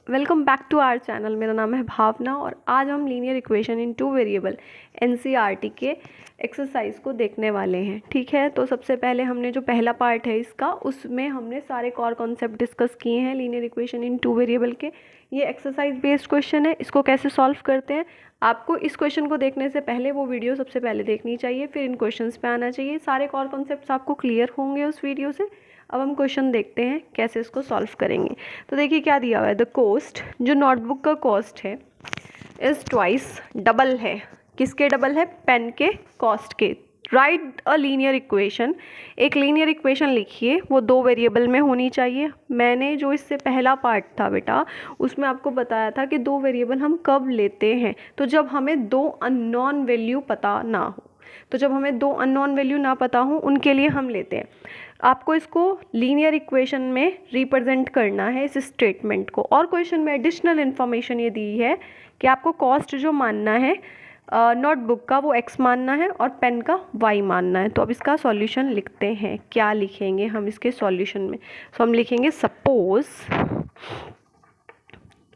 Welcome back to our channel. मेरा नाम है भावना और आज हम linear equation in two variable NCERT के एक्सरसाइज को देखने वाले हैं। ठीक है, तो सबसे पहले हमने जो पहला पार्ट है इसका, उसमें हमने सारे कोर कॉन्सेप्ट डिस्कस किए हैं linear equation in two variable के। ये एक्सरसाइज बेस्ड क्वेश्चन है, इसको कैसे सॉल्व करते हैं आपको इस क्वेश्चन को देखने से पहले वो वीडियो सबसे पहले देखनी चाहिए, फिर इन क्वेश्चंस पे आना चाहिए। सारे कोर कॉन्सेप्ट्स आपको क्लियर होंगे उस वीडियो से। अब हम क्वेश्चन देखते हैं कैसे इसको सॉल्व करेंगे। तो देखिए क्या दिया हुआ है, द कॉस्ट, जो नोटबुक का कॉस्ट है, इज़ ट्वाइस, डबल है। किसके डबल है? पेन के कॉस्ट के। राइट अ लीनियर इक्वेशन, एक लीनियर इक्वेशन लिखिए, वो दो वेरिएबल में होनी चाहिए। मैंने जो इससे पहला पार्ट था बेटा, उसमें आपको बताया था कि दो वेरिएबल हम कब लेते हैं, तो जब हमें दो अननोन वैल्यू पता ना हो। तो जब हमें दो अननोन वैल्यू ना पता हो उनके लिए हम लेते हैं। आपको इसको लीनियर इक्वेशन में रिप्रेजेंट करना है इस स्टेटमेंट को। और क्वेश्चन में एडिशनल इन्फॉर्मेशन ये दी है कि आपको कॉस्ट जो मानना है नोटबुक का, वो x मानना है और पेन का y मानना है। तो अब इसका सॉल्यूशन लिखते हैं। क्या लिखेंगे हम इसके सॉल्यूशन में? तो हम लिखेंगे सपोज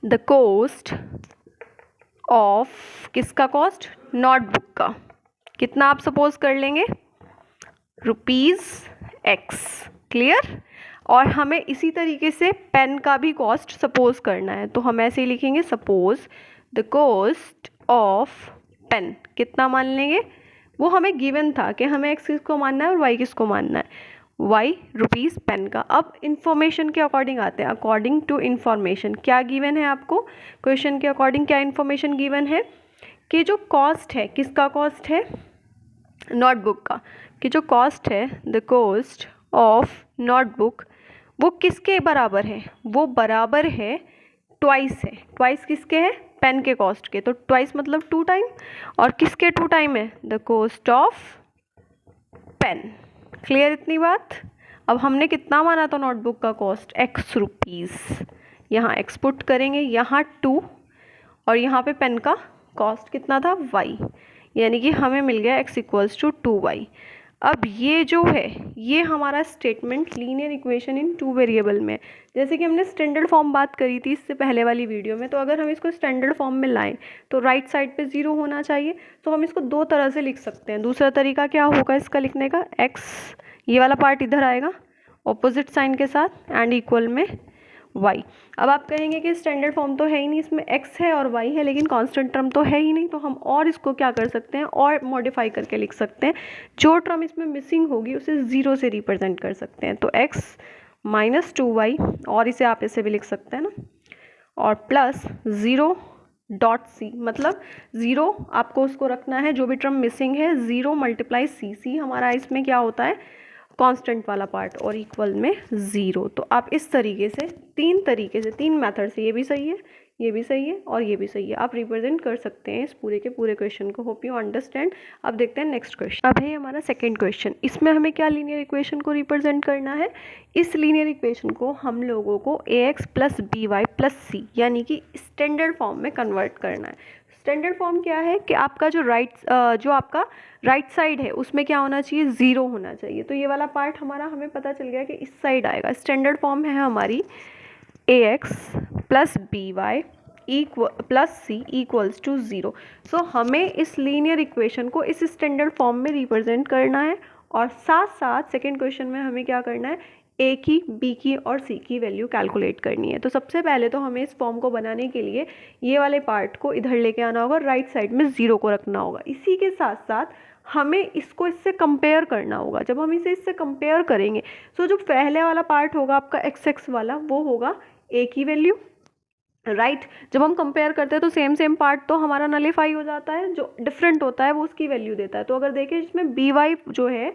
द कॉस्ट ऑफ, किसका कॉस्ट? नोटबुक का। कितना आप सपोज कर लेंगे? ₹X। क्लियर? और हमें इसी तरीके से पेन का भी कॉस्ट सपोज करना है, तो हम ऐसे ही लिखेंगे suppose the cost of pen. कितना मान लेंगे? वो हमें गिवन था कि हमें x किसको मानना है और y किसको मानना है। y रुपीज़ पेन का। अब इंफॉर्मेशन के अकॉर्डिंग आते हैं, अकॉर्डिंग टू इंफॉर्मेशन। क्या गिवन है आपको क्वेश्चन के अकॉर्डिंग? क्या इंफॉर्मेशन गिवन है कि जो कॉस्ट है, किसका कॉस्ट है? नोटबुक का। कि जो कॉस्ट है, द कॉस्ट ऑफ नोटबुक, वो किसके बराबर है? वो बराबर है ट्वाइस है। ट्वाइस किसके है? पेन के कॉस्ट के। तो ट्वाइस मतलब 2 टाइम, और किसके 2 टाइम है? The cost of pen. Clear इतनी बात? अब हमने कितना माना था नोटबुक का कॉस्ट? ₹X। यहाँ x पुट करेंगे, यहाँ 2, और यहाँ पे पेन का कॉस्ट कितना था? y। यानी कि हमें मिल गया x = 2y। अब ये जो है, ये हमारा statement linear equation in two variable में। जैसे कि हमने स्टैंडर्ड फॉर्म बात करी थी इससे पहले वाली वीडियो में, तो अगर हम इसको स्टैंडर्ड फॉर्म में लाएं तो राइट साइड पे 0 होना चाहिए। तो हम इसको दो तरह से लिख सकते हैं। दूसरा तरीका क्या होगा इसका लिखने का? x, ये वाला पार्ट इधर आएगा ऑपोजिट साइन के साथ, एंड इक्वल में y। अब आप कहेंगे कि स्टैंडर्ड फॉर्म तो है ही नहीं, इसमें x है और y है, लेकिन कांस्टेंट टर्म तो है ही नहीं। तो हम और इसको क्या कर सकते हैं, और मॉडिफाई करके लिख सकते हैं। जो टर्म इसमें मिसिंग होगी उसे 0 से रिप्रेजेंट कर सकते हैं। तो x - 2y, और इसे आप ऐसे भी लिख सकते हैं ना, और प्लस 0.c, मतलब 0 आपको उसको रखना है, जो भी टर्म मिसिंग है 0 × c हमारा इसमें क्या होता है? कांस्टेंट वाला पार्ट, और इक्वल में 0। तो आप इस तरीके से, तीन मेथड से, ये भी सही है, ये भी सही है और ये भी सही है, आप रिप्रेजेंट कर सकते हैं इस पूरे के पूरे क्वेश्चन को। Hope you understand. अब देखते हैं नेक्स्ट क्वेश्चन। अब है हमारा सेकंड क्वेश्चन। इसमें हमें क्या लीनियर इक्वेशन को रिप्रेजेंट करना है? इस लीनियर इक्वेशन को हम लोगों को ax + by + c, यानी कि स्टैंडर्ड फॉर्म में कन्वर्ट करना है। स्टैंडर्ड फॉर्म क्या है कि आपका जो आपका राइट साइड है उसमें क्या होना चाहिए? 0 होना चाहिए। तो ये वाला पार्ट हमारा, हमें पता चल गया कि इस साइड आएगा। स्टैंडर्ड फॉर्म है हमारी ax + by + c = 0। सो हमें इस लीनियर इक्वेशन को इस स्टैंडर्ड फॉर्म में रिप्रेजेंट करना है, और साथ साथ सेकेंड क्वेश्चन में हमें क्या करना है? a की, b की और c की वैल्यू कैलकुलेट करनी है। तो सबसे पहले तो हमें इस फॉर्म को बनाने के लिए ये वाले पार्ट को इधर लेके आना होगा, राइट साइड में 0 को रखना होगा। इसी के साथ साथ हमें इसको इससे कंपेयर करना होगा। जब हम इसे इससे कंपेयर करेंगे, तो जो पहले वाला पार्ट होगा आपका x वाला, वो होगा a की वैल्यू, राइट। जब हम कंपेयर करते हैं तो सेम पार्ट तो हमारा नलीफाई हो जाता है, जो डिफरेंट होता है वो उसकी वैल्यू देता है। तो अगर देखें इसमें by जो है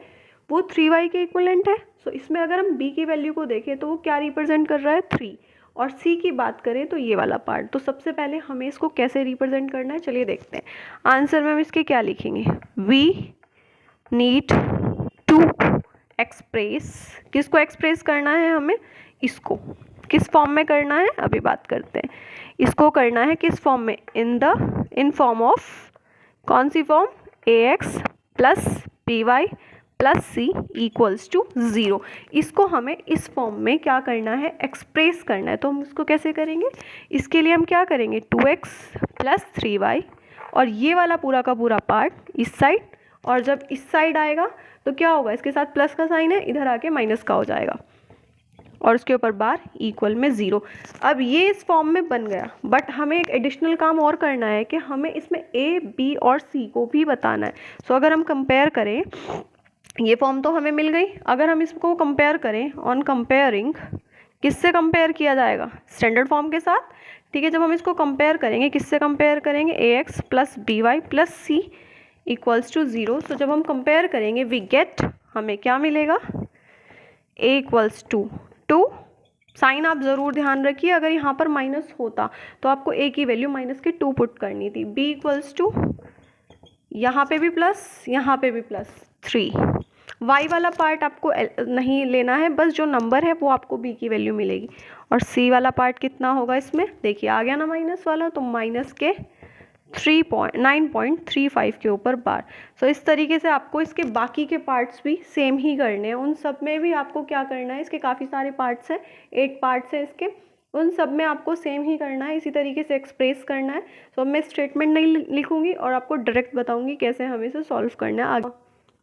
वो 3y के इक्विवेलेंट है। सो इसमें अगर हम b की वैल्यू को देखें तो वो क्या रिप्रेजेंट कर रहा है? 3। और c की बात करें तो ये वाला पार्ट। तो सबसे पहले हमें इसको कैसे रिप्रेजेंट करना है, चलिए देखते हैं। आंसर में हम इसके क्या लिखेंगे? वी नीड टू एक्सप्रेस, किसको एक्सप्रेस करना है हमें? इसको। किस फॉर्म में करना है अभी बात करते हैं। इसको करना है किस फॉर्म में? इन फॉर्म ऑफ, कौन सी form? ax + by plus C equals to 0। इसको हमें इस फॉर्म में क्या करना है, एक्सप्रेस करना है। तो हम इसको कैसे करेंगे, इसके लिए हम क्या करेंगे, 2x प्लस 3y और ये वाला पूरा का पूरा पार्ट इस साइड, और जब इस साइड आएगा तो क्या होगा, इसके साथ प्लस का साइन है, इधर आके माइनस का हो जाएगा और उसके ऊपर बार इक्वल में 0। अब ये इस फॉर्म में बन गया, बट हमें एक एडिशनल काम और करना है कि हमें इसमें a, b और c को भी बताना है। सो अगर हम कंपेयर करें, ये फॉर्म तो हमें मिल गई, अगर हम इसको कंपेयर करें, ऑन कंपेयरिंग, किससे कंपेयर किया जाएगा, स्टैंडर्ड फॉर्म के साथ। ठीक है, जब हम इसको कंपेयर करेंगे, किससे कंपेयर करेंगे, ax plus by plus c equals to 0। So जब हम कंपेयर करेंगे वी गेट, हमें क्या मिलेगा, a इक्वल्स टू 2। साइन आप ज़रूर ध्यान रखिए, अगर यहाँ पर माइनस होता तो आपको a की वैल्यू माइनस के 2 पुट करनी थी। b इक्वल्स टू, यहाँ पे भी प्लस, यहाँ पे भी प्लस 3। y वाला पार्ट आपको नहीं लेना है, बस जो नंबर है वो आपको b की वैल्यू मिलेगी। और c वाला पार्ट कितना होगा इसमें, देखिए आ गया ना माइनस वाला, तो माइनस के 9.35 के ऊपर बार। सो इस तरीके से आपको इसके बाकी के पार्ट्स भी सेम ही करने हैं। उन सब में भी आपको क्या करना है, इसके काफ़ी सारे पार्ट्स हैं, 8 पार्ट्स हैं इसके, उन सब में आपको सेम ही करना है, इसी तरीके से एक्सप्रेस करना है। सो मैं स्टेटमेंट नहीं लिखूंगी और आपको डायरेक्ट बताऊंगी कैसे हमें इसे सॉल्व करना है आगे।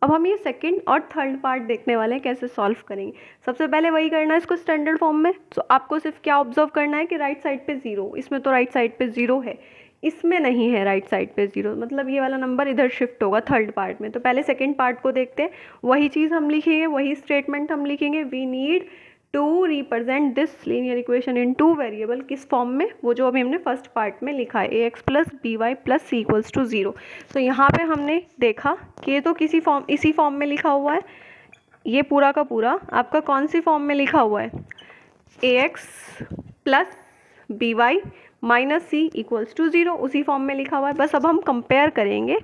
अब हम ये सेकंड और थर्ड पार्ट देखने वाले हैं, कैसे सॉल्व करेंगे। सबसे पहले वही करना है इसको स्टैंडर्ड फॉर्म में। सो आपको सिर्फ क्या ऑब्जर्व करना है कि राइट साइड पे 0, इसमें तो राइट साइड पे 0 है, इसमें नहीं है राइट साइड पे 0, मतलब ये वाला नंबर इधर शिफ्ट होगा थर्ड पार्ट में। तो पहले सेकंड पार्ट को देखते हैं, वही चीज़ हम लिखेंगे, वही स्टेटमेंट हम लिखेंगे। We need to represent this linear equation in 2 variable, किस फॉर्म में, वो जो अभी हमने फर्स्ट पार्ट में लिखा है, ax plus by plus c equals to 0। तो यहाँ पे हमने देखा कि ये तो इसी फॉर्म में लिखा हुआ है, ये पूरा का पूरा आपका कौन सी फॉर्म में लिखा हुआ है, ax plus by minus C equals to 0, उसी फॉर्म में लिखा हुआ है। बस अब हम कंपेयर करेंगे,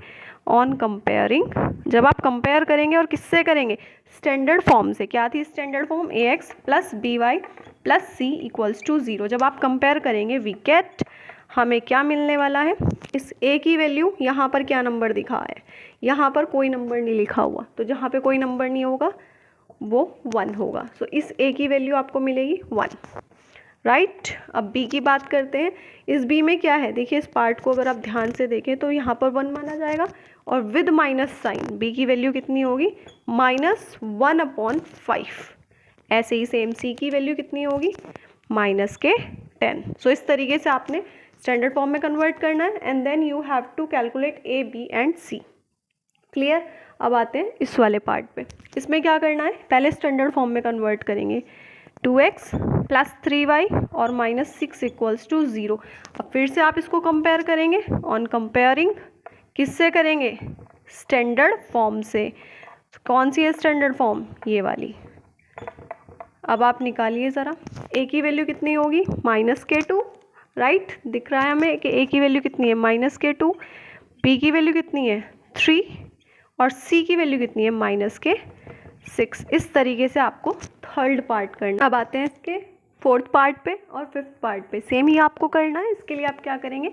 ऑन कंपेयरिंग, जब आप कंपेयर करेंगे और किससे करेंगे, स्टैंडर्ड फॉर्म से। क्या थी standard form, ax plus by plus c equals to 0। जब आप कंपेयर करेंगे वी गेट, हमें क्या मिलने वाला है, इस a की वैल्यू, यहाँ पर क्या नंबर दिखा है, यहाँ पर कोई नंबर नहीं लिखा हुआ, तो जहाँ पे कोई नंबर नहीं होगा वो 1 होगा। सो इस a की वैल्यू आपको मिलेगी 1, राइट। अब b की बात करते हैं, इस b में क्या है, देखिए इस पार्ट को अगर आप ध्यान से देखें तो यहाँ पर 1 माना जाएगा, और विद माइनस साइन b की वैल्यू कितनी होगी, -1/5। ऐसे ही सेम c की वैल्यू कितनी होगी, -10। सो इस तरीके से आपने स्टैंडर्ड फॉर्म में कन्वर्ट करना है, and then you have to calculate a, b and c। Clear. अब आते हैं इस वाले पार्ट पे, इसमें क्या करना है, पहले स्टैंडर्ड फॉर्म में कन्वर्ट करेंगे, 2x प्लस 3y और -6 इक्वल्स टू 0। अब फिर से आप इसको कंपेयर करेंगे, ऑन कंपेयरिंग, किससे करेंगे, स्टैंडर्ड फॉर्म से। कौन सी है स्टैंडर्ड फॉर्म, ये वाली। अब आप निकालिए ज़रा, a की वैल्यू कितनी होगी, -2, राइट, दिख रहा है हमें कि a की वैल्यू कितनी है, -2, b की वैल्यू कितनी है 3 और c की वैल्यू कितनी है -6। इस तरीके से आपको थर्ड पार्ट करना। अब आते हैं इसके फोर्थ पार्ट पे और फिफ्थ पार्ट पे, सेम ही आपको करना है। इसके लिए आप क्या करेंगे,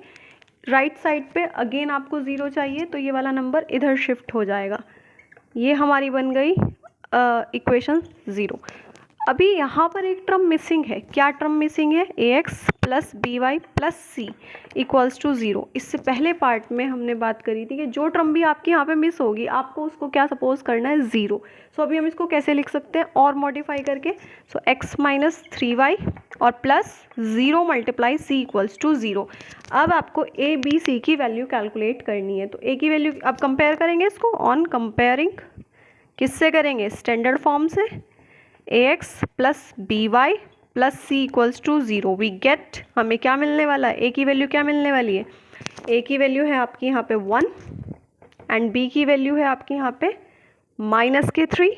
राइट साइड पे अगेन आपको 0 चाहिए, तो ये वाला नंबर इधर शिफ्ट हो जाएगा। ये हमारी बन गई इक्वेशन 0। अभी यहाँ पर एक टर्म मिसिंग है, क्या टर्म मिसिंग है, ax plus by plus c equals to 0। इससे पहले पार्ट में हमने बात करी थी कि जो टर्म भी आपकी यहाँ पे मिस होगी, आपको उसको क्या सपोज करना है, 0। सो अभी हम इसको कैसे लिख सकते हैं, और मॉडिफाई करके, सो x माइनस 3y और plus 0 multiply c equals to 0। अब आपको a, b, c की वैल्यू कैलकुलेट करनी है। तो a की वैल्यू अब कंपेयर करेंगे इसको, ऑन कंपेयरिंग, किससे करेंगे, स्टैंडर्ड फॉर्म से, ax plus by plus c equals to 0। We get, हमें क्या मिलने वाला है, a की वैल्यू क्या मिलने वाली है, a की वैल्यू है आपकी यहाँ पे 1 एंड b की वैल्यू है आपकी यहाँ पे -3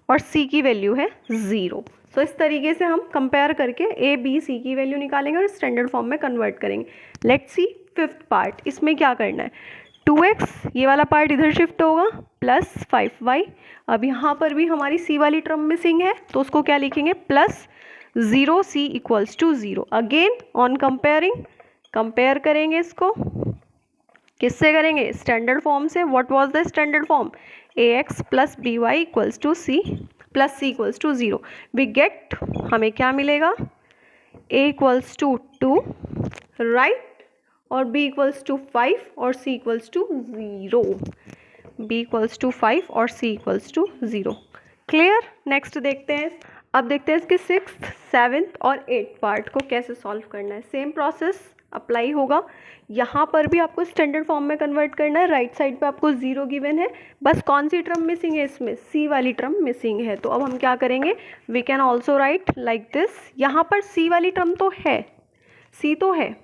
और c की वैल्यू है 0। सो इस तरीके से हम कंपेयर करके a, b, c की वैल्यू निकालेंगे और स्टैंडर्ड फॉर्म में कन्वर्ट करेंगे। लेट्स सी फिफ्थ पार्ट, इसमें क्या करना है, 2x, ये वाला पार्ट इधर शिफ्ट होगा, प्लस 5y। अब यहाँ पर भी हमारी c वाली टर्म मिसिंग है, तो उसको क्या लिखेंगे, plus 0c equals to 0। Again on comparing, compare करेंगे इसको, किससे करेंगे, स्टैंडर्ड फॉर्म से। What was the standard form, ax plus B Y equals to C plus C equals to 0। We get, हमें क्या मिलेगा, a इक्वल्स टू 2 राइट, और b equals to 5 और c equals to 0। b equals to 5 और c equals to 0। Clear. Next देखते हैं, अब देखते हैं इसके 6th 7th और 8th पार्ट को कैसे सॉल्व करना है। सेम प्रोसेस अप्लाई होगा, यहाँ पर भी आपको स्टैंडर्ड फॉर्म में कन्वर्ट करना है। राइट साइड पे आपको 0 गिवन है, बस कौन सी टर्म मिसिंग है, इसमें सी वाली टर्म मिसिंग है। तो अब हम क्या करेंगे, we can also write like this. यहाँ पर सी वाली टर्म तो है, सी तो है।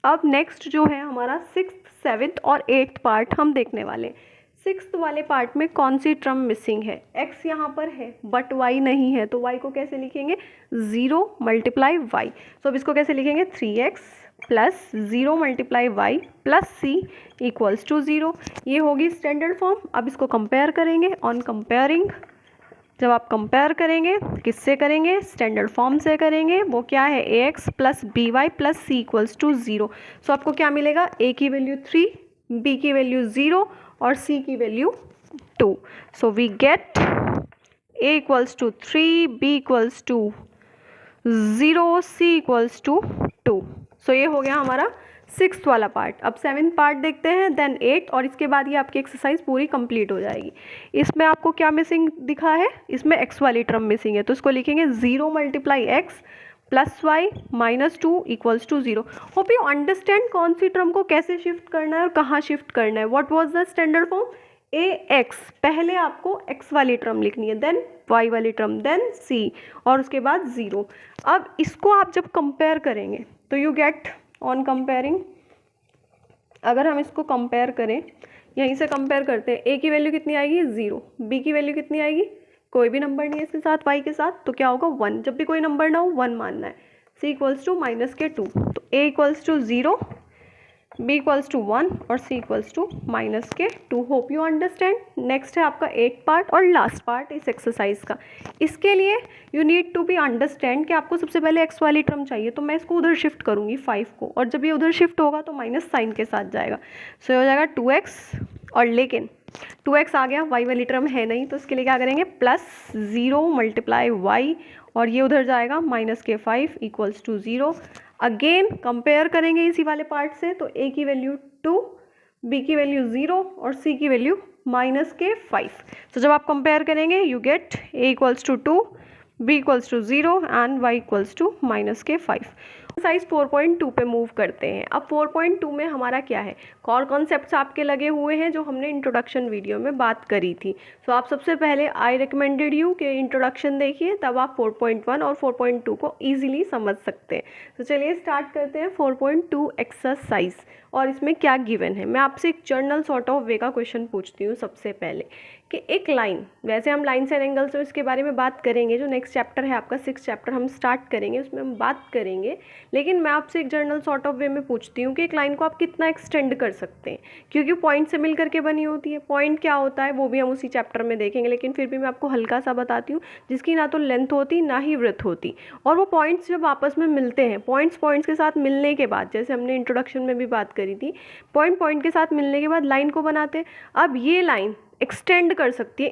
अब नेक्स्ट जो है हमारा 6th 7th और 8th पार्ट हम देखने वाले हैं। 6th वाले पार्ट में कौन सी टर्म मिसिंग है, x यहाँ पर है बट y नहीं है, तो y को कैसे लिखेंगे, 0 मल्टीप्लाई y। सो अब इसको कैसे लिखेंगे, 3x plus 0 multiply y plus c equals to 0। ये होगी स्टैंडर्ड फॉर्म। अब इसको कंपेयर करेंगे, ऑन कंपेयरिंग, जब आप कंपेयर करेंगे किससे करेंगे, स्टैंडर्ड फॉर्म से करेंगे। वो क्या है, ax plus B Y plus C equals to 0। So आपको क्या मिलेगा, a की वैल्यू 3, b की वैल्यू 0 और c की value 2। So we get a equals to 3, b equals to 0, c equals to 2। So ये हो गया हमारा 6th वाला पार्ट। अब 7th पार्ट देखते हैं, देन 8, और इसके बाद ये आपकी एक्सरसाइज पूरी कंप्लीट हो जाएगी। इसमें आपको क्या मिसिंग दिखा है, इसमें x वाली टर्म मिसिंग है, तो इसको लिखेंगे 0 multiply X plus Y minus 2 equals to 0। Hope you understand कौन सी टर्म को कैसे शिफ्ट करना है और कहाँ शिफ्ट करना है। What was the standard form, ax, पहले आपको x वाली टर्म लिखनी है, देन y वाली टर्म, देन c, और उसके बाद 0। अब इसको आप जब कंपेयर करेंगे तो यू गेट, ऑन कंपेयरिंग, अगर हम इसको कंपेयर करें, यहीं से कंपेयर करते हैं, a की वैल्यू कितनी आएगी, 0, b की वैल्यू कितनी आएगी, कोई भी नंबर नहीं है इसके साथ, y के साथ, तो क्या होगा 1। जब भी कोई नंबर ना हो 1 मानना है। c इक्वल्स टू माइनस के 2, तो a equals to 0, b equals to 1 और c इक्वल्स टू माइनस के 2। Hope you understand. नेक्स्ट है आपका 8 पार्ट और लास्ट पार्ट इस एक्सरसाइज का। इसके लिए you need to be understand कि आपको सबसे पहले x वाली टर्म चाहिए, तो मैं इसको उधर शिफ्ट करूँगी 5 को, और जब ये उधर शिफ्ट होगा तो माइनस साइन के साथ जाएगा। सो ये हो जाएगा 2x, और लेकिन 2x आ गया, y वाली टर्म है नहीं, तो इसके लिए क्या करेंगे, प्लस 0 मल्टीप्लाई y, और ये उधर जाएगा माइनस के 5 इक्वल्स टू 0। अगेन कंपेयर करेंगे इसी वाले पार्ट से, तो a की वैल्यू 2, b की वैल्यू 0 और c की वैल्यू माइनस के 5। तो जब आप कंपेयर करेंगे you get a equals to 2, b equals to 0 and y equals to minus के 5। एक्सरसाइज 4.2 पे मूव करते हैं। अब 4.2 में हमारा क्या है, कॉर कॉन्सेप्ट्स आपके लगे हुए हैं जो हमने इंट्रोडक्शन वीडियो में बात करी थी। सो आप सबसे पहले आई रिकमेंडेड यू कि इंट्रोडक्शन देखिए, तब आप 4.1 और 4.2 को ईजिली समझ सकते हैं। तो चलिए स्टार्ट करते हैं 4.2 एक्सरसाइज। और इसमें क्या गिवन है, मैं आपसे एक जर्नल सॉर्ट ऑफ वे का क्वेश्चन पूछती हूँ सबसे पहले, कि एक लाइन, वैसे हम लाइन्स एंड एंगल्स तो इसके बारे में बात करेंगे, जो नेक्स्ट चैप्टर है आपका 6th चैप्टर हम स्टार्ट करेंगे उसमें हम बात करेंगे, लेकिन मैं आपसे एक जर्नल सॉर्ट ऑफ वे में पूछती हूँ कि एक लाइन को आप कितना एक्सटेंड कर सकते हैं, क्योंकि पॉइंट से मिल करके बनी होती है। पॉइंट क्या होता है वो भी हम उसी चैप्टर में देखेंगे, लेकिन फिर भी मैं आपको हल्का सा बताती हूँ, जिसकी ना तो लेंथ होती ना ही वृत्त होती, और वो पॉइंट्स जब आपस में मिलते हैं, पॉइंट्स के साथ मिलने के बाद, जैसे हमने इंट्रोडक्शन में भी बात करी थी, पॉइंट के साथ मिलने के बाद लाइन को बनाते हैं। अब ये लाइन एक्सटेंड कर सकती है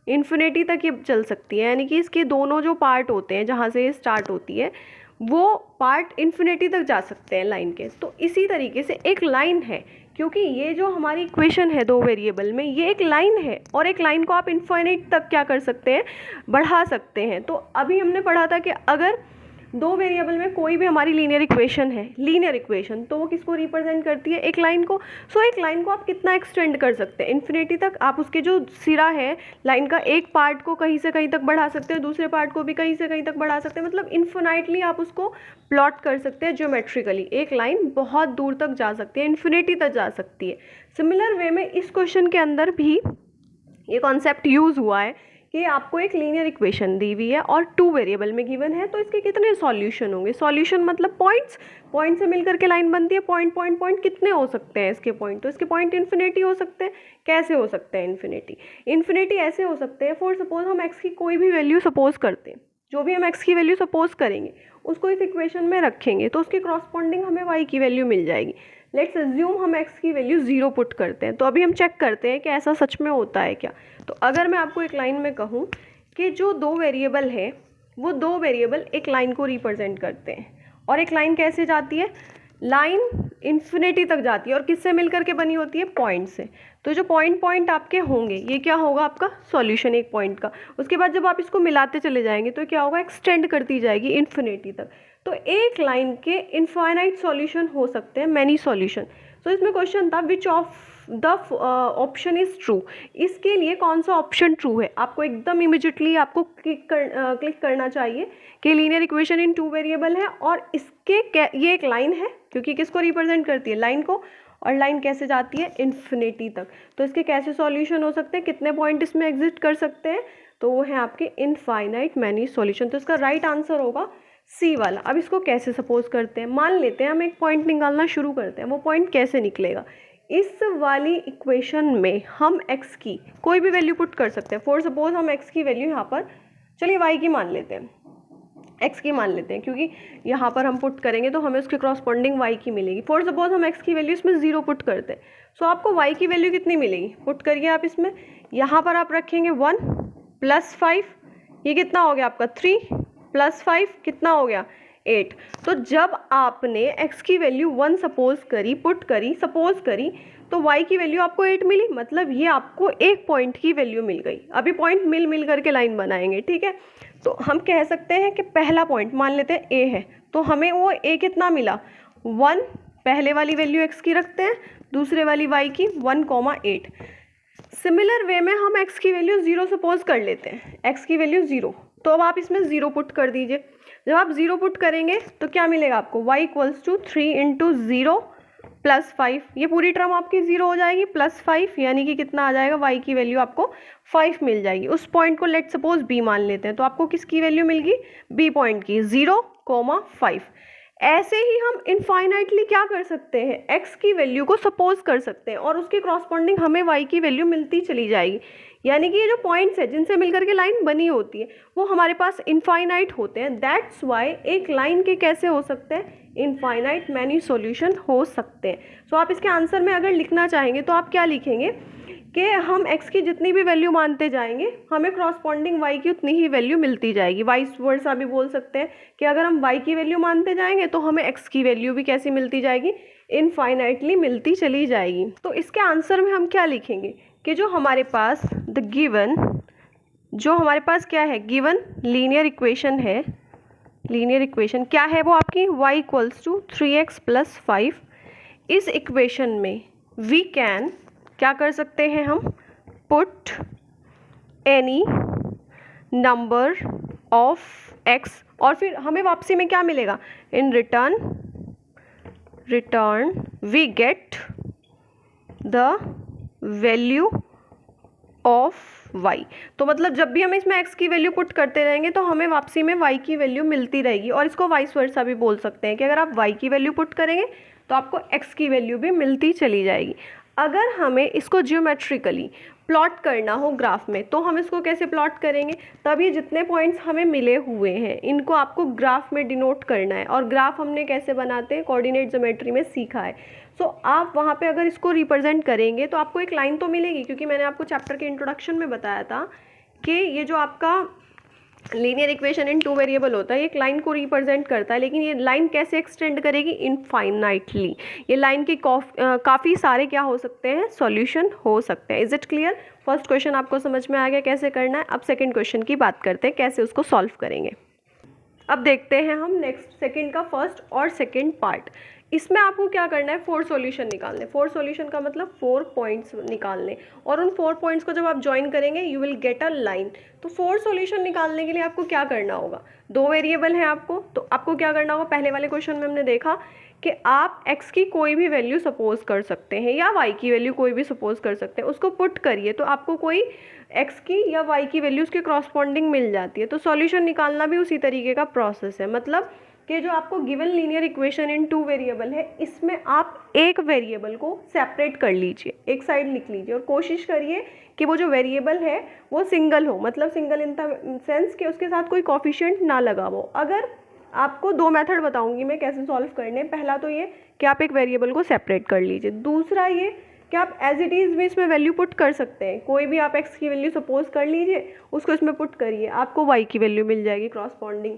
इन्फिनिटी तक ये चल सकती है, यानी कि इसके दोनों जो पार्ट होते हैं जहाँ से ये स्टार्ट होती है वो पार्ट इन्फिनिटी तक जा सकते हैं लाइन के। तो इसी तरीके से एक लाइन है, क्योंकि ये जो हमारी इक्वेशन है 2 वेरिएबल में, ये एक लाइन है, और एक लाइन को आप इन्फिनिट तक क्या कर सकते हैं, बढ़ा सकते हैं। तो अभी हमने पढ़ा था कि अगर 2 वेरिएबल में कोई भी हमारी लीनियर इक्वेशन है, लीनियर इक्वेशन, तो वो किसको रिप्रेजेंट करती है, एक लाइन को। सो एक लाइन को आप कितना एक्सटेंड कर सकते हैं, इन्फिनिटी तक। आप उसके जो सिरा है लाइन का, एक पार्ट को कहीं से कहीं तक बढ़ा सकते हैं, दूसरे पार्ट को भी कहीं से कहीं तक बढ़ा सकते हैं, मतलब इन्फिनाइटली आप उसको प्लॉट कर सकते हैं ज्योमेट्रिकली। एक लाइन बहुत दूर तक जा सकती है, इन्फिनिटी तक जा सकती है। सिमिलर वे में इस क्वेश्चन के अंदर भी ये कॉन्सेप्ट यूज़ हुआ है कि आपको एक लीनियर इक्वेशन दी हुई है और 2 वेरिएबल में गिवन है, तो इसके कितने सॉल्यूशन होंगे। सॉल्यूशन मतलब पॉइंट से मिलकर के लाइन बनती है, पॉइंट कितने हो सकते हैं इसके पॉइंट, तो इसके पॉइंट इन्फिनिटी हो सकते हैं। कैसे हो सकते हैं इन्फिनिटी ऐसे हो सकते हैं, फॉर सपोज हम x की कोई भी वैल्यू सपोज करते हैं, जो भी हम x की वैल्यू सपोज करेंगे उसको इस इक्वेशन में रखेंगे, तो उसके क्रॉसपॉन्डिंग हमें y की वैल्यू मिल जाएगी। लेट्स अज्यूम हम x की वैल्यू 0 पुट करते हैं। तो अभी हम चेक करते हैं कि ऐसा सच में होता है क्या। तो अगर मैं आपको एक लाइन में कहूँ कि जो दो वेरिएबल है वो दो वेरिएबल एक लाइन को रिप्रेजेंट करते हैं, और एक लाइन कैसे जाती है, लाइन इन्फिनिटी तक जाती है और किससे मिलकर के बनी होती है, पॉइंट से। तो जो पॉइंट पॉइंट आपके होंगे ये क्या होगा, आपका सॉल्यूशन एक पॉइंट का। उसके बाद जब आप इसको मिलाते चले जाएंगे तो क्या होगा, एक्सटेंड करती जाएगी इन्फिनिटी तक। तो एक लाइन के इनफाइनाइट सॉल्यूशन हो सकते हैं, मैनी सॉल्यूशन। सो इसमें क्वेश्चन था which of the option is true, इसके लिए कौन सा ऑप्शन ट्रू है। आपको एकदम इमिजिएटली आपको क्लिक करना चाहिए कि linear equation in two variable है और इसके ये एक लाइन है, क्योंकि किसको रिप्रेजेंट करती है, लाइन को, और लाइन कैसे जाती है, इन्फिनिटी तक। तो इसके कैसे सॉल्यूशन हो सकते हैं, कितने पॉइंट इसमें एग्जिस्ट कर सकते हैं, तो वो है आपके इनफाइनाइट मैनी सॉल्यूशन। तो इसका राइट आंसर होगा सी वाला। अब इसको कैसे सपोज करते हैं, मान लेते हैं हम एक पॉइंट निकालना शुरू करते हैं। वो पॉइंट कैसे निकलेगा, इस वाली इक्वेशन में हम x की कोई भी वैल्यू पुट कर सकते हैं। फॉर सपोज हम x की वैल्यू यहाँ पर, चलिए y की मान लेते हैं, x की मान लेते हैं, क्योंकि यहाँ पर हम पुट करेंगे तो हमें उसके क्रॉसपॉन्डिंग y की मिलेगी। फॉर सपोज हम x की वैल्यू इसमें 0 पुट करते हैं, सो आपको y की वैल्यू कितनी मिलेगी, पुट करिए आप इसमें। यहाँ पर आप रखेंगे 1 + 5, ये कितना हो गया आपका 3 + 5 कितना हो गया 8। तो जब आपने x की वैल्यू 1 सपोज करी, पुट करी, सपोज करी, तो y की वैल्यू आपको 8 मिली, मतलब ये आपको एक पॉइंट की वैल्यू मिल गई। अभी पॉइंट मिल करके लाइन बनाएंगे, ठीक है। तो हम कह सकते हैं कि पहला पॉइंट मान लेते हैं a है, तो हमें वो a कितना मिला 1, पहले वाली वैल्यू x की रखते हैं, दूसरे वाली y की 1,8। सिमिलर वे में हम x की वैल्यू 0 सपोज कर लेते हैं, x की वैल्यू 0, तो अब आप इसमें 0 पुट कर दीजिए। जब आप 0 पुट करेंगे तो क्या मिलेगा आपको, y = 3 × 0 + 5, ये पूरी टर्म आपकी 0 हो जाएगी, +5 यानी कि कितना आ जाएगा, y की वैल्यू आपको 5 मिल जाएगी। उस पॉइंट को लेट सपोज b मान लेते हैं, तो आपको किसकी वैल्यू मिल गई, b पॉइंट की 0,5। ऐसे ही हम इनफाइनाइटली क्या कर सकते हैं, x की वैल्यू को सपोज कर सकते हैं और उसके क्रॉसपॉन्डिंग हमें y की वैल्यू मिलती चली जाएगी। यानी कि ये जो पॉइंट्स है जिनसे मिलकर के लाइन बनी होती है वो हमारे पास इनफाइनाइट होते हैं। दैट्स वाई एक लाइन के कैसे हो सकते हैं, इनफाइनाइट मैनी सॉल्यूशन हो सकते हैं। सो आप इसके आंसर में अगर लिखना चाहेंगे तो आप क्या लिखेंगे कि हम x की जितनी भी वैल्यू मानते जाएंगे हमें क्रॉसपॉन्डिंग y की उतनी ही वैल्यू मिलती जाएगी। वाइस वर्सा भी बोल सकते हैं कि अगर हम y की वैल्यू मानते जाएंगे तो हमें x की वैल्यू भी कैसी मिलती जाएगी, इनफाइनाइटली मिलती चली जाएगी। तो इसके आंसर में हम क्या लिखेंगे कि जो हमारे पास जो हमारे पास क्या है, गिवन लीनियर इक्वेशन है, लीनियर इक्वेशन क्या है वो आपकी, y = 3x + 5। इस इक्वेशन में वी कैन क्या कर सकते हैं हम, put any number of x, और फिर हमें वापसी में क्या मिलेगा, in return we get the value of y। तो मतलब जब भी हम इसमें x की वैल्यू पुट करते रहेंगे तो हमें वापसी में y की वैल्यू मिलती रहेगी। और इसको वाइस वर्सा भी बोल सकते हैं कि अगर आप y की वैल्यू पुट करेंगे तो आपको x की वैल्यू भी मिलती चली जाएगी। अगर हमें इसको जियोमेट्रिकली प्लॉट करना हो ग्राफ में तो हम इसको कैसे प्लॉट करेंगे, तब ये जितने पॉइंट्स हमें मिले हुए हैं इनको आपको ग्राफ में डिनोट करना है। और ग्राफ हमने कैसे बनाते हैं, कोऑर्डिनेट ज्योमेट्री में सीखा है। सो आप वहाँ पे अगर इसको रिप्रेजेंट करेंगे तो आपको एक लाइन तो मिलेगी, क्योंकि मैंने आपको चैप्टर के इंट्रोडक्शन में बताया था कि ये जो आपका linear equation in two variable होता है, एक लाइन को रिप्रेजेंट करता है, लेकिन ये लाइन कैसे एक्सटेंड करेगी, इनफाइनाइटली। ये लाइन के काफ़ी सारे क्या हो सकते हैं, सॉल्यूशन हो सकते हैं। Is it clear? First question आपको समझ में आ गया कैसे करना है। अब सेकंड क्वेश्चन की बात करते हैं, कैसे उसको सॉल्व करेंगे। अब देखते हैं हम नेक्स्ट सेकंड का फर्स्ट और सेकंड पार्ट। इसमें आपको क्या करना है, 4 सॉल्यूशन निकालने। 4 सॉल्यूशन का मतलब 4 पॉइंट्स निकालने, और उन 4 पॉइंट्स को जब आप ज्वाइन करेंगे you will get a line. तो 4 सॉल्यूशन निकालने के लिए आपको क्या करना होगा, 2 वेरिएबल है आपको, तो आपको क्या करना होगा, पहले वाले क्वेश्चन में हमने देखा कि आप x की कोई भी वैल्यू सपोज कर सकते हैं या y की वैल्यू कोई भी सपोज कर सकते हैं, उसको पुट करिए तो आपको कोई x की या y की वैल्यू उसके क्रॉसपॉन्डिंग मिल जाती है। तो सॉल्यूशन निकालना भी उसी तरीके का प्रोसेस है, मतलब कि जो आपको given linear equation in 2 variable है इसमें आप एक वेरिएबल को सेपरेट कर लीजिए, एक साइड लिख लीजिए, और कोशिश करिए कि वो जो वेरिएबल है वो सिंगल हो, मतलब सिंगल इन द सेंस कि उसके साथ कोई कोफिशिएंट ना लगा हो। अगर आपको दो मेथड बताऊंगी मैं कैसे सॉल्व करने। पहला तो ये कि आप एक वेरिएबल को सेपरेट कर लीजिए, दूसरा ये कि आप एज इट इज़ भी इसमें वैल्यू पुट कर सकते हैं। कोई भी आप x की वैल्यू सपोज कर लीजिए, उसको इसमें पुट करिए, आपको y की वैल्यू मिल जाएगी क्रॉसपॉन्डिंग।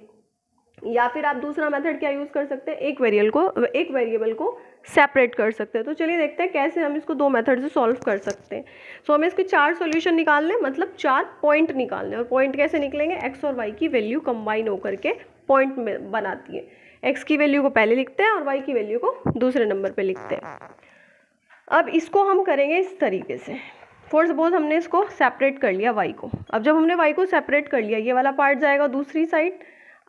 या फिर आप दूसरा मेथड क्या यूज़ कर सकते हैं, एक वेरिएबल को सेपरेट कर सकते हैं। तो चलिए देखते हैं कैसे हम इसको दो मेथड से सॉल्व कर सकते हैं। सो हमें इसके 4 सॉल्यूशन निकालने, मतलब 4 पॉइंट निकालने। और पॉइंट कैसे निकलेंगे, x और y की वैल्यू कंबाइन होकर के पॉइंट में बनाती है। x की वैल्यू को पहले लिखते हैं और y की वैल्यू को दूसरे नंबर पे लिखते हैं। अब इसको हम करेंगे इस तरीके से। फॉर सपोज हमने इसको सेपरेट कर लिया y को। अब जब हमने y को सेपरेट कर लिया, ये वाला पार्ट जाएगा दूसरी साइड।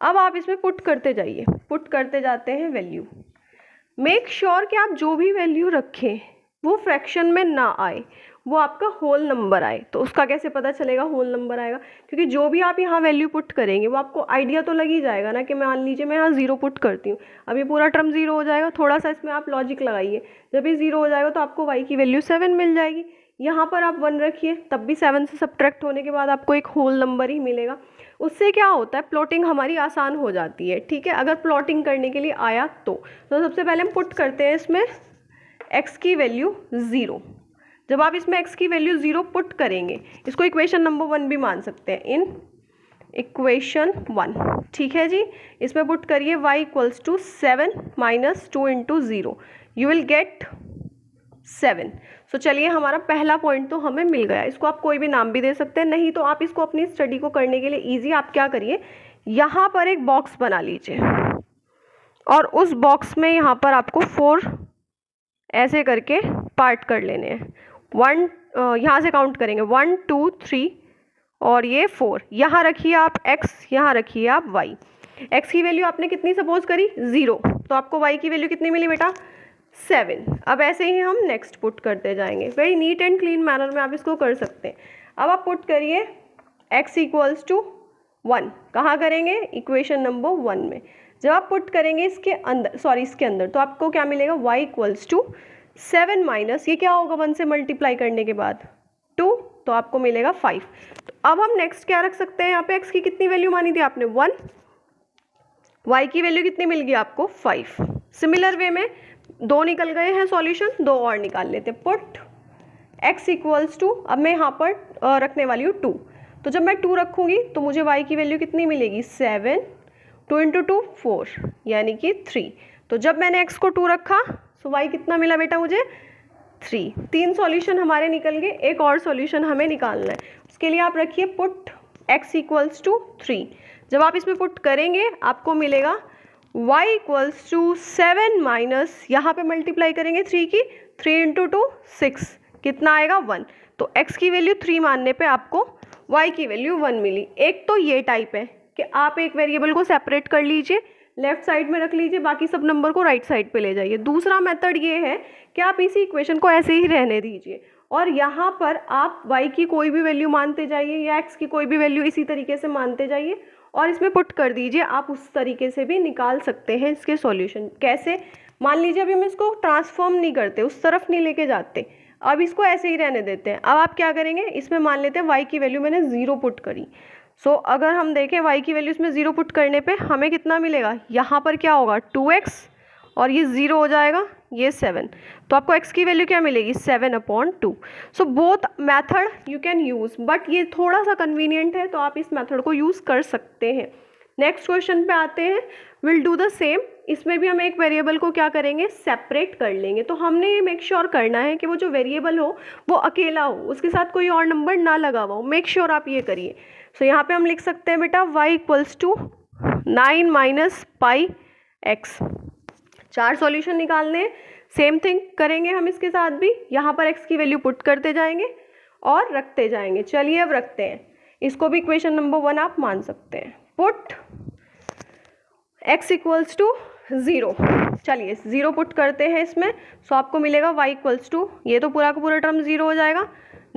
अब आप इसमें पुट करते जाइए, पुट करते जाते हैं वैल्यू। मेक श्योर कि आप जो भी वैल्यू रखें वो फ्रैक्शन में ना आए, वो आपका होल नंबर आए। तो उसका कैसे पता चलेगा होल नंबर आएगा, क्योंकि जो भी आप यहाँ वैल्यू पुट करेंगे वो आपको आइडिया तो लग ही जाएगा ना कि मैं मान लीजिए मैं यहाँ 0 पुट करती हूँ, अब ये पूरा टर्म 0 हो जाएगा। थोड़ा सा इसमें आप लॉजिक लगाइए, जब ये 0 हो जाएगा तो आपको y की वैल्यू 7 मिल जाएगी। यहाँ पर आप 1 रखिए, तब भी 7 से सब्ट्रैक्ट होने के बाद आपको एक होल नंबर ही मिलेगा। उससे क्या होता है, प्लॉटिंग हमारी आसान हो जाती है। ठीक है, अगर प्लॉटिंग करने के लिए आया तो सबसे पहले हम पुट करते हैं इसमें x की वैल्यू 0। जब आप इसमें x की वैल्यू 0 पुट करेंगे, इसको इक्वेशन नंबर 1 भी मान सकते हैं, इन इक्वेशन 1। ठीक है जी, इसमें पुट करिए y equals to 7 minus 2 into 0, you will get 7। So चलिए हमारा पहला पॉइंट तो हमें मिल गया। इसको आप कोई भी नाम भी दे सकते हैं, नहीं तो आप इसको अपनी स्टडी को करने के लिए ईजी आप क्या करिए, यहाँ पर एक बॉक्स बना लीजिए और उस बॉक्स में यहाँ पर आपको 4 ऐसे करके पार्ट कर लेने हैं। 1 यहाँ से काउंट करेंगे 1 2 3 और ये 4। यहाँ रखिए आप x, यहाँ रखिए आप y। x की वैल्यू आपने कितनी सपोज करी, 0, तो आपको y की वैल्यू कितनी मिली बेटा, 7। अब ऐसे ही हम नेक्स्ट पुट करते जाएंगे। Very neat and clean manner में आप इसको कर सकते हैं। अब आप पुट करिए x इक्वल्स टू 1, कहाँ करेंगे, इक्वेशन नंबर 1 में। जब आप पुट करेंगे इसके अंदर, तो आपको क्या मिलेगा, y इक्वल्स टू 7 माइनस ये क्या होगा 1 से मल्टीप्लाई करने के बाद 2, तो आपको मिलेगा 5। तो अब हम नेक्स्ट क्या रख सकते हैं, यहाँ पे x की कितनी वैल्यू मानी थी आपने 1, y की वैल्यू कितनी मिल गई आपको 5। सिमिलर वे में 2 निकल गए हैं सॉल्यूशन, 2 और निकाल लेते हैं। पुट x इक्वल्स टू, अब मैं यहाँ पर रखने वाली हूँ 2, तो जब मैं 2 रखूँगी तो मुझे y की वैल्यू कितनी मिलेगी 7, 2 इंटू 2 4 यानी कि 3। तो जब मैंने x को 2 रखा तो y कितना मिला बेटा मुझे 3। 3 सॉल्यूशन हमारे निकल गए, एक और सॉल्यूशन हमें निकालना है। उसके लिए आप रखिए पुट x इक्वल्स टू 3। जब आप इसमें पुट करेंगे आपको मिलेगा y इक्वल्स टू 7 माइनस यहाँ पे मल्टीप्लाई करेंगे 3 की, 3 इंटू 2 6, कितना आएगा 1। तो x की वैल्यू 3 मानने पे आपको y की वैल्यू 1 मिली। एक तो ये टाइप है कि आप एक वेरिएबल को सेपरेट कर लीजिए, लेफ्ट साइड में रख लीजिए, बाकी सब नंबर को राइट साइड पे ले जाइए। दूसरा मेथड ये है कि आप इसी इक्वेशन को ऐसे ही रहने दीजिए और यहाँ पर आप y की कोई भी वैल्यू मानते जाइए या x की कोई भी वैल्यू इसी तरीके से मानते जाइए और इसमें पुट कर दीजिए। आप उस तरीके से भी निकाल सकते हैं इसके सॉल्यूशन। कैसे, मान लीजिए अभी हम इसको ट्रांसफॉर्म नहीं करते, उस तरफ नहीं लेके जाते, अब इसको ऐसे ही रहने देते हैं। अब आप क्या करेंगे, इसमें मान लेते हैं y की वैल्यू मैंने 0 पुट करी। सो अगर हम देखें y की वैल्यू इसमें 0 पुट करने पे हमें कितना मिलेगा, यहाँ पर क्या होगा 2x और ये 0 हो जाएगा, ये 7, तो आपको x की वैल्यू क्या मिलेगी 7/2। So both method you can use, but ये थोड़ा सा कन्वीनियंट है तो आप इस मेथड को यूज़ कर सकते हैं। नेक्स्ट क्वेश्चन पे आते हैं, विल डू द सेम। इसमें भी हम एक वेरिएबल को क्या करेंगे, सेपरेट कर लेंगे। तो हमने ये मेक श्योर करना है कि वो जो वेरिएबल हो वो अकेला हो, उसके साथ कोई और नंबर ना लगा हुआ हो। मेक श्योर आप ये करिए। सो यहाँ पे हम लिख सकते हैं बेटा y equals to 9 minus pi x। 4 solution निकालने, सेम थिंग करेंगे हम इसके साथ भी। यहाँ पर x की वैल्यू पुट करते जाएंगे और रखते जाएंगे। चलिए अब रखते हैं, इसको भी इक्वेशन नंबर 1 आप मान सकते हैं। पुट x इक्वल्स टू 0, चलिए 0 पुट करते हैं इसमें। सो आपको मिलेगा y इक्वल्स टू, ये तो पूरा का पूरा टर्म 0 हो जाएगा,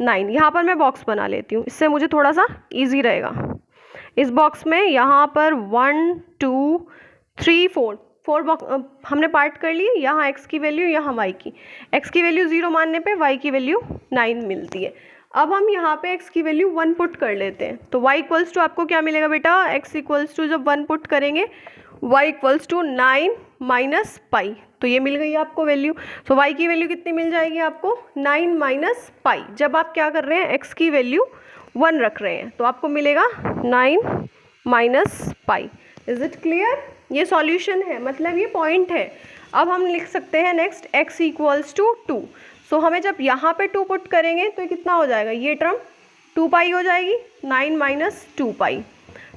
9। यहाँ पर मैं बॉक्स बना लेती हूँ, इससे मुझे थोड़ा सा इजी रहेगा। इस बॉक्स में यहाँ पर 1 2 3 4 बॉक्स हमने पार्ट कर लिए। यहाँ x की वैल्यू, यहाँ y की। x की वैल्यू 0 मानने पे y की वैल्यू 9 मिलती है। अब हम यहाँ पे x की वैल्यू 1 पुट कर लेते हैं। तो y इक्वल्स टू आपको क्या मिलेगा बेटा, x इक्वल्स टू जब 1 पुट करेंगे y equals to 9 minus pi, तो ये मिल गई आपको वैल्यू। सो y की वैल्यू कितनी मिल जाएगी आपको 9 माइनस पाई। जब आप क्या कर रहे हैं x की वैल्यू 1 रख रहे हैं तो आपको मिलेगा 9 minus pi. Is it clear? ये सॉल्यूशन है, मतलब ये पॉइंट है। अब हम लिख सकते हैं नेक्स्ट x इक्वल्स टू 2। सो हमें जब यहाँ पे 2 पुट करेंगे तो कितना हो जाएगा, ये टर्म 2 पाई हो जाएगी, 9 माइनस 2 पाई।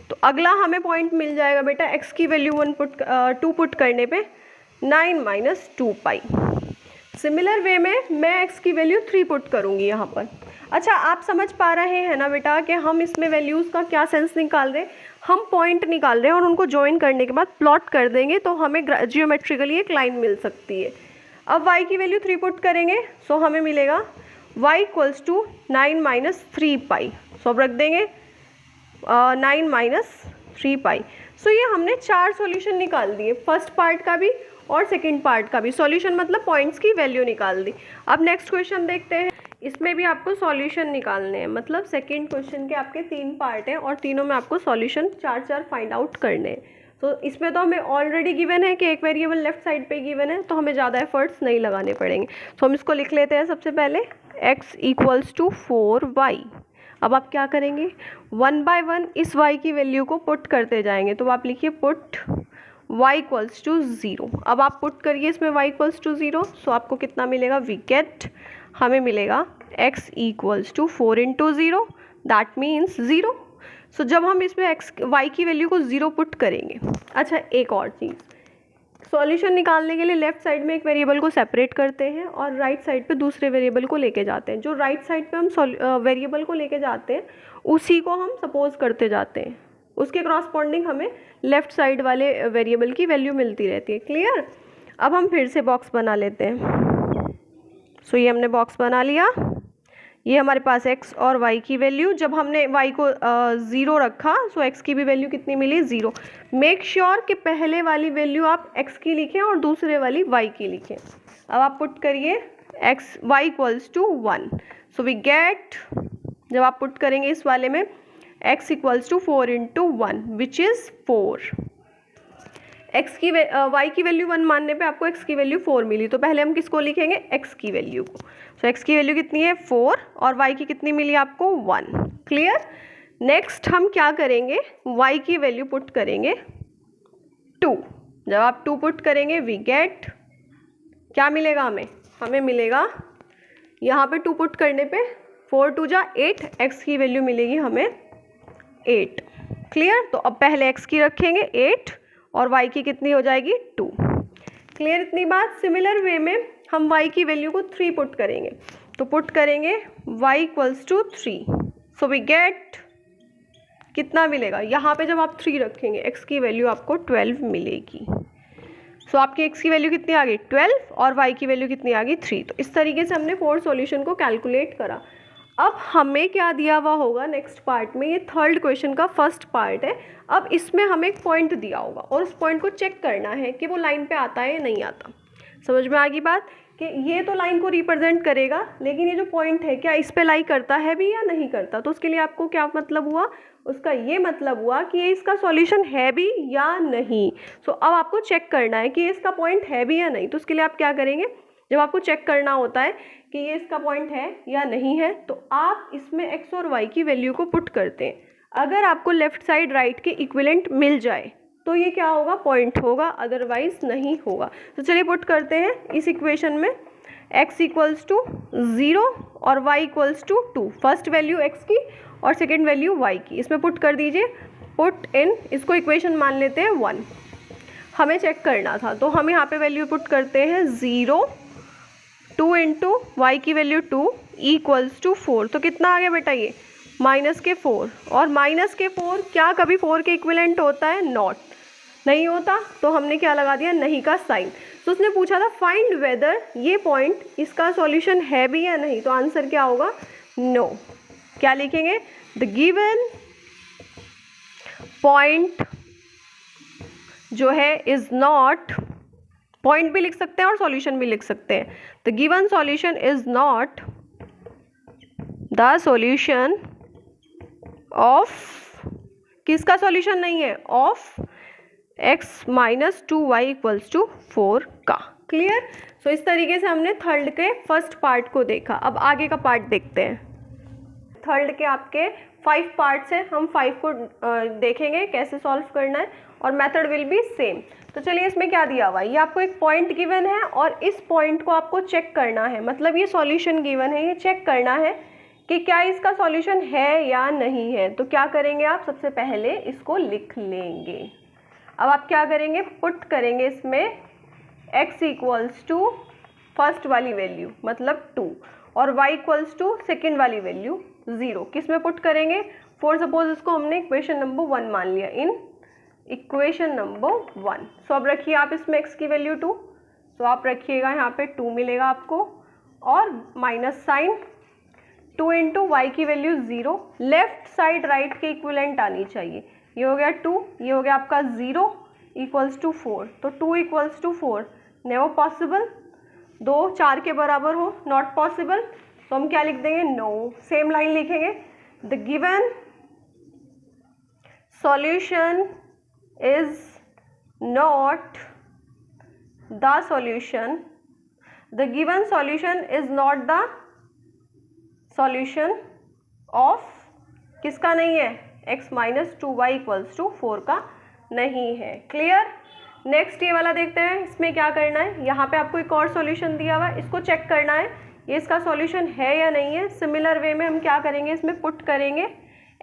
तो अगला हमें पॉइंट मिल जाएगा बेटा x की वैल्यू 2 पुट करने पे 9 माइनस 2 पाई। सिमिलर वे में मैं x की वैल्यू 3 पुट करूँगी यहाँ पर। अच्छा, आप समझ पा रहे हैं ना बेटा कि हम इसमें वैल्यूज़ का क्या सेंस निकाल रहे हैं? हम पॉइंट निकाल रहे हैं और उनको ज्वाइन करने के बाद प्लॉट कर देंगे तो हमें जियोमेट्रिकली एक लाइन मिल सकती है। अब y की वैल्यू 3 पुट करेंगे, सो हमें मिलेगा y इक्वल्स टू 9 माइनस 3 पाई। सो अब रख देंगे 9 माइनस 3 पाई। सो ये हमने 4 सॉल्यूशन निकाल दिए, फर्स्ट पार्ट का भी और सेकंड पार्ट का भी। सॉल्यूशन मतलब पॉइंट्स की वैल्यू निकाल दी। अब नेक्स्ट क्वेश्चन देखते हैं, इसमें भी आपको सॉल्यूशन निकालने हैं। मतलब सेकंड क्वेश्चन के आपके 3 पार्ट हैं और तीनों में आपको सॉल्यूशन 4 फाइंड आउट करने हैं। तो इसमें तो हमें ऑलरेडी गिवन है कि एक वेरिएबल लेफ्ट साइड पे गिवन है, तो हमें ज़्यादा एफर्ट्स नहीं लगाने पड़ेंगे। तो हम इसको लिख लेते हैं सबसे पहले x इक्वल्स टू 4y। अब आप क्या करेंगे, 1 बाय 1 इस y की वैल्यू को पुट करते जाएंगे। तो आप लिखिए पुट y इक्वल्स टू 0। अब आप पुट करिए इसमें y इक्वल्स टू 0। सो आपको कितना मिलेगा, वी गेट, हमें मिलेगा x equals to 4 into 0, that means 0। So जब हम इसमें y की वैल्यू को 0 पुट करेंगे। अच्छा, एक और चीज़, सॉल्यूशन निकालने के लिए लेफ्ट साइड में एक वेरिएबल को सेपरेट करते हैं और राइट साइड पे दूसरे वेरिएबल को लेके जाते हैं। जो राइट साइड पे हम वेरिएबल को लेके जाते हैं उसी को हम सपोज करते जाते हैं, उसके क्रॉसपॉन्डिंग हमें लेफ्ट साइड वाले वेरिएबल की वैल्यू मिलती रहती है। क्लियर? अब हम फिर से बॉक्स बना लेते हैं। सो ये हमने बॉक्स बना लिया, ये हमारे पास x और y की वैल्यू। जब हमने y को 0 रखा सो x की भी वैल्यू कितनी मिली, 0। मेक श्योर कि पहले वाली वैल्यू आप x की लिखें और दूसरे वाली y की लिखें। अब आप पुट करिए y equals to 1। So we get, जब आप पुट करेंगे इस वाले में x equals to 4 into 1 which is 4। y की वैल्यू 1 मानने पे आपको x की वैल्यू 4 मिली, तो पहले हम किसको लिखेंगे, x की वैल्यू को। सो x की वैल्यू कितनी है 4 और y की कितनी मिली आपको 1। क्लियर? नेक्स्ट हम क्या करेंगे, y की वैल्यू पुट करेंगे 2। जब आप 2 पुट करेंगे वी गेट, क्या मिलेगा हमें मिलेगा यहाँ पे 2 पुट करने पे 4 2 जा 8, x की वैल्यू मिलेगी हमें 8। क्लियर? तो अब पहले x की रखेंगे 8 और y की कितनी हो जाएगी 2। क्लियर इतनी बात? सिमिलर वे में हम y की वैल्यू को 3 पुट करेंगे, तो पुट करेंगे y equals to 3। So we get, कितना मिलेगा, यहाँ पे जब आप 3 रखेंगे x की वैल्यू आपको 12 मिलेगी। सो आपकी x की वैल्यू कितनी आ गई 12 और y की वैल्यू कितनी आ गई 3। तो इस तरीके से हमने 4 सॉल्यूशन को कैलकुलेट करा। अब हमें क्या दिया हुआ होगा नेक्स्ट पार्ट में, ये थर्ड क्वेश्चन का फर्स्ट पार्ट है। अब इसमें हमें एक पॉइंट दिया होगा और उस पॉइंट को चेक करना है कि वो लाइन पे आता है या नहीं आता। समझ में आ गई बात कि ये तो लाइन को रिप्रेजेंट करेगा, लेकिन ये जो पॉइंट है क्या इस पे लाई करता है भी या नहीं करता। तो उसके लिए आपको क्या मतलब हुआ, उसका ये मतलब हुआ कि ये इसका सॉल्यूशन है भी या नहीं। सो अब आपको चेक करना है कि ये इसका पॉइंट है भी या नहीं। तो उसके लिए आप क्या करेंगे, जब आपको चेक करना होता है कि ये इसका पॉइंट है या नहीं है, तो आप इसमें x और y की वैल्यू को पुट करते हैं। अगर आपको लेफ्ट साइड राइट के इक्विवेलेंट मिल जाए तो ये क्या होगा, पॉइंट होगा, अदरवाइज नहीं होगा। तो चलिए पुट करते हैं इस इक्वेशन में x इक्वल्स टू 0 और y equals to 2। First value x की और सेकेंड वैल्यू y की, इसमें पुट कर दीजिए। पुट इन, इसको इक्वेशन मान लेते हैं 1। हमें चेक करना था तो हम यहाँ पे वैल्यू पुट करते हैं 0, 2 इंटू वाई की वैल्यू 2 इक्वल्स टू 4। तो कितना आ गया बेटा, ये माइनस के 4। और माइनस के 4 क्या कभी 4 के इक्विवेलेंट होता है, नॉट, नहीं होता। तो हमने क्या लगा दिया, नहीं का साइन। तो उसने पूछा था फाइंड वेदर ये पॉइंट इसका सॉल्यूशन है भी या नहीं, तो आंसर क्या होगा, नो। क्या लिखेंगे, द गिवन पॉइंट जो है इज नॉट, पॉइंट भी लिख सकते हैं और सॉल्यूशन भी लिख सकते हैं। The given solution is not the solution of, किसका सॉल्यूशन नहीं है, of x minus 2y equals to 4 का। क्लियर। सो इस तरीके से हमने थर्ड के फर्स्ट पार्ट को देखा। अब आगे का पार्ट देखते हैं। थर्ड के आपके 5 पार्ट्स हैं, हम 5 को देखेंगे कैसे सॉल्व करना है और मेथड विल बी सेम। तो चलिए इसमें क्या दिया हुआ है, ये आपको एक पॉइंट गिवन है और इस पॉइंट को आपको चेक करना है, मतलब ये सॉल्यूशन गिवन है, ये चेक करना है कि क्या इसका सॉल्यूशन है या नहीं है। तो क्या करेंगे आप, सबसे पहले इसको लिख लेंगे। अब आप क्या करेंगे, पुट करेंगे इसमें x इक्वल्स टू फर्स्ट वाली वैल्यू मतलब 2 और y इक्वल्स टू सेकेंड वाली वैल्यू 0। किस में पुट करेंगे, फॉर सपोज इसको हमने इक्वेशन नंबर 1 मान लिया, इन इक्वेशन नंबर 1। सो अब रखिए आप इसमें x की वैल्यू 2, सो आप रखिएगा यहाँ पे 2 मिलेगा आपको और माइनस साइन 2 इंटू वाई की वैल्यू 0, लेफ्ट साइड राइट के इक्विवेलेंट आनी चाहिए। ये हो गया 2, ये हो गया आपका 0 इक्वल्स टू 4। तो 2 इक्वल्स टू 4 नेवर पॉसिबल, 2 4 के बराबर हो, नॉट पॉसिबल। तो हम क्या लिख देंगे, नो। सेम लाइन लिखेंगे, the given solution is not the solution, the given solution is not the solution of, किसका नहीं है, x minus 2y equals to 4 का नहीं है। क्लियर। नेक्स्ट ये वाला देखते हैं, इसमें क्या करना है, यहाँ पे आपको एक और सॉल्यूशन दिया हुआ है, इसको चेक करना है ये इसका सॉल्यूशन है या नहीं है। सिमिलर वे में हम क्या करेंगे, इसमें पुट करेंगे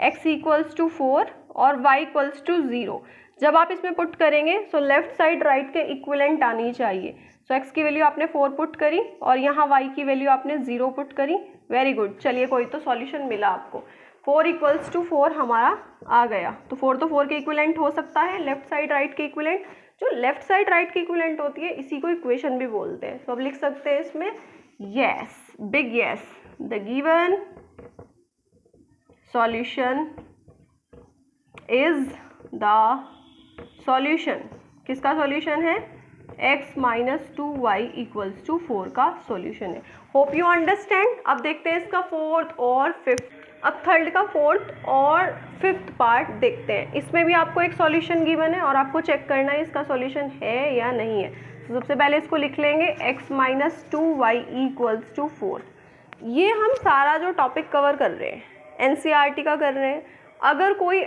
x इक्वल्स टू 4 और y इक्वल्स टू 0। जब आप इसमें पुट करेंगे सो लेफ्ट साइड राइट के इक्विवेलेंट आनी चाहिए। सो x की वैल्यू आपने 4 पुट करी और यहाँ y की वैल्यू आपने 0 पुट करी। वेरी गुड, चलिए कोई तो सॉल्यूशन मिला आपको। 4 इक्वल्स टू 4 हमारा आ गया। तो 4 तो 4 के इक्विवेलेंट हो सकता है, लेफ्ट साइड राइट के इक्विवेलेंट। जो लेफ्ट साइड राइट की इक्विवेलेंट होती है इसी को इक्वेशन भी बोलते हैं। तो अब लिख सकते हैं इसमें yes, big yes, the given solution is the solution, किसका सॉल्यूशन है, x minus 2y equals to 4 का सॉल्यूशन है। Hope you understand. अब देखते हैं इसका फोर्थ और फिफ्थ। अब थर्ड का फोर्थ और फिफ्थ पार्ट देखते हैं। इसमें भी आपको एक सॉल्यूशन गिवन है और आपको चेक करना है इसका सॉल्यूशन है या नहीं है। तो सबसे पहले इसको लिख लेंगे x minus 2y equals to 4। ये हम सारा जो टॉपिक कवर कर रहे हैं NCERT का कर रहे हैं। अगर कोई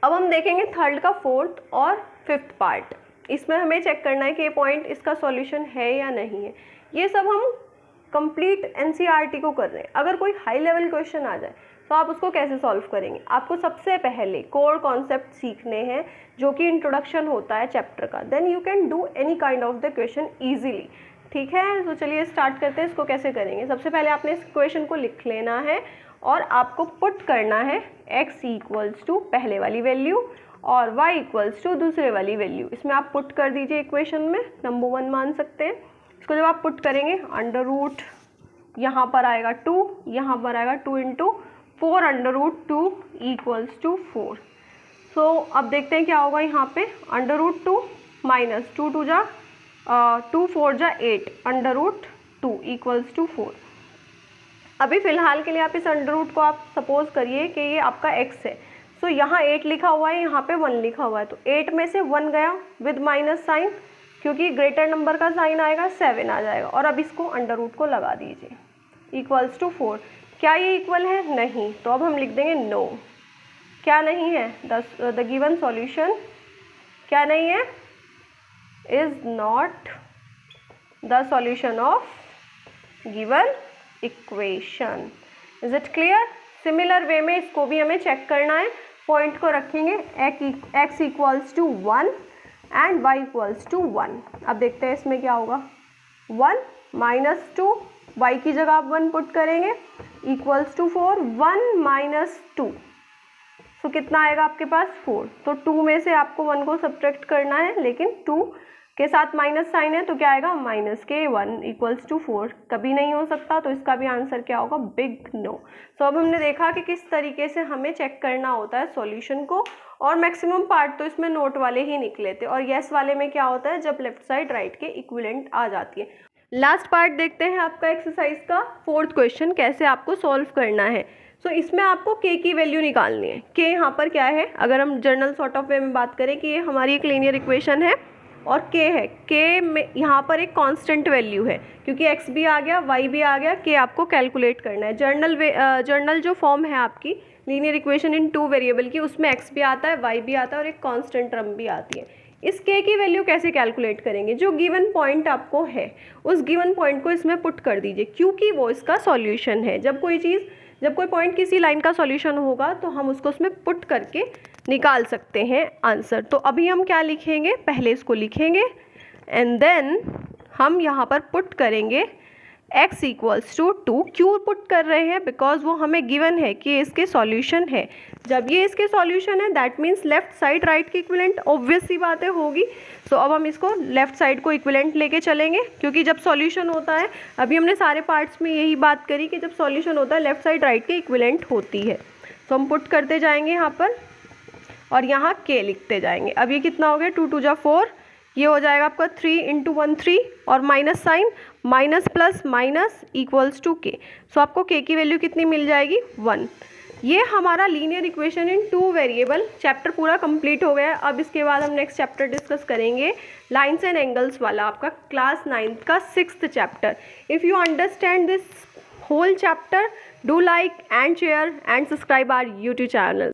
अब हम देखेंगे थर्ड का फोर्थ और फिफ्थ पार्ट। इसमें हमें चेक करना है कि ये पॉइंट इसका सॉल्यूशन है या नहीं है। ये सब हम कंप्लीट NCERT को कर रहे हैं। अगर कोई हाई लेवल क्वेश्चन आ जाए तो आप उसको कैसे सॉल्व करेंगे। आपको सबसे पहले कोर कॉन्सेप्ट सीखने हैं जो कि इंट्रोडक्शन होता है चैप्टर का। Then you can do any kind of the question easily. ठीक है, तो चलिए स्टार्ट करते हैं। इसको कैसे करेंगे, सबसे पहले आपने इस क्वेश्चन को लिख लेना है और आपको पुट करना है x इक्वल्स टू पहले वाली वैल्यू और y इक्वल्स टू दूसरे वाली वैल्यू। इसमें आप पुट कर दीजिए इक्वेशन में, नंबर 1 मान सकते हैं। इसको जब आप पुट करेंगे अंडर रूट यहाँ पर आएगा 2, यहाँ पर आएगा 2 into 4 under root 2 equals to 4। So अब देखते हैं क्या होगा यहाँ पे, अंडर रूट 2 माइनस 2 2 जा 2 4 जा 8 अंडर रूट 2 इक्वल्स टू 4। अभी फ़िलहाल के लिए आप इस अंडर रूट को आप सपोज करिए कि ये आपका x है। सो यहाँ 8 लिखा हुआ है, यहाँ पे 1 लिखा हुआ है, तो 8 में से 1 गया विद माइनस साइन, क्योंकि ग्रेटर नंबर का साइन आएगा 7 आ जाएगा। और अब इसको अंडर रूट को लगा दीजिए इक्वल्स टू 4। क्या ये इक्वल है, नहीं, तो अब हम लिख देंगे नो। क्या नहीं है, द गिवन सॉल्यूशन क्या नहीं है, is not the solution of given equation. Is it clear. Similar way में इसको भी हमें चेक करना है। पॉइंट को रखेंगे x equals to 1 and y equals to 1। अब देखते हैं इसमें क्या होगा, 1 माइनस 2, y की जगह आप 1 पुट करेंगे इक्वल्स टू 4, 1 माइनस 2, सो कितना आएगा आपके पास 4। तो 2 में से आपको 1 को सब्ट्रैक्ट करना है, लेकिन 2 के साथ माइनस साइन है तो क्या आएगा माइनस के 1 इक्वल्स टू 4। कभी नहीं हो सकता, तो इसका भी आंसर क्या होगा, बिग नो। सो अब हमने देखा कि किस तरीके से हमें चेक करना होता है सॉल्यूशन को, और मैक्सिमम पार्ट तो इसमें नोट वाले ही निकले थे। और यस वाले में क्या होता है, जब लेफ्ट साइड राइट के इक्विवेलेंट आ जाती है। लास्ट पार्ट देखते हैं आपका एक्सरसाइज का फोर्थ क्वेश्चन, कैसे आपको सॉल्व करना है। सो इसमें आपको के की वैल्यू निकालनी है। के यहाँ पर क्या है, अगर हम जनरल सॉर्ट ऑफ वे में बात करें कि ये हमारी एक लीनियर इक्वेशन है और के है, के में यहाँ पर एक कांस्टेंट वैल्यू है क्योंकि एक्स भी आ गया, वाई भी आ गया, के आपको कैलकुलेट करना है। जर्नल जो फॉर्म है आपकी लीनियर इक्वेशन इन 2 वेरिएबल की, उसमें एक्स भी आता है, वाई भी आता है और एक कांस्टेंट टर्म भी आती है। इस के की वैल्यू कैसे कैलकुलेट करेंगे, जो गिवन पॉइंट आपको है उस गिवन पॉइंट को इसमें पुट कर दीजिए क्योंकि वो इसका सॉल्यूशन है। जब कोई पॉइंट किसी लाइन का सॉल्यूशन होगा तो हम उसको उसमें पुट करके निकाल सकते हैं आंसर। तो अभी हम क्या लिखेंगे, पहले इसको लिखेंगे एंड देन हम यहाँ पर पुट करेंगे x इक्वल्स टू 2। क्यों पुट कर रहे हैं, बिकॉज वो हमें गिवन है कि इसके सॉल्यूशन है। जब ये इसके सॉल्यूशन है that means left side right की इक्विवेलेंट, ऑब्वियस सी बातें होगी। सो अब हम इसको लेफ्ट साइड को इक्विवेलेंट लेके चलेंगे क्योंकि जब सॉल्यूशन होता है, अभी हमने सारे पार्ट्स में यही बात करी कि जब सॉल्यूशन होता है लेफ्ट साइड राइट की इक्विवेलेंट होती है। तो हम पुट करते जाएंगे यहाँ पर और यहाँ के लिखते जाएंगे। अब ये कितना हो गया, 2 2 जा 4, ये हो जाएगा आपका 3 × 1 3 और minus sign, minus plus minus equals to के। सो आपको के की वैल्यू कितनी मिल जाएगी, 1। ये हमारा linear equation in 2 variable chapter पूरा कंप्लीट हो गया। अब इसके बाद हम नेक्स्ट चैप्टर डिस्कस करेंगे लाइन्स एंड एंगल्स वाला, आपका क्लास 9th का 6th चैप्टर। If you understand this whole chapter, do like and share and subscribe our YouTube channel.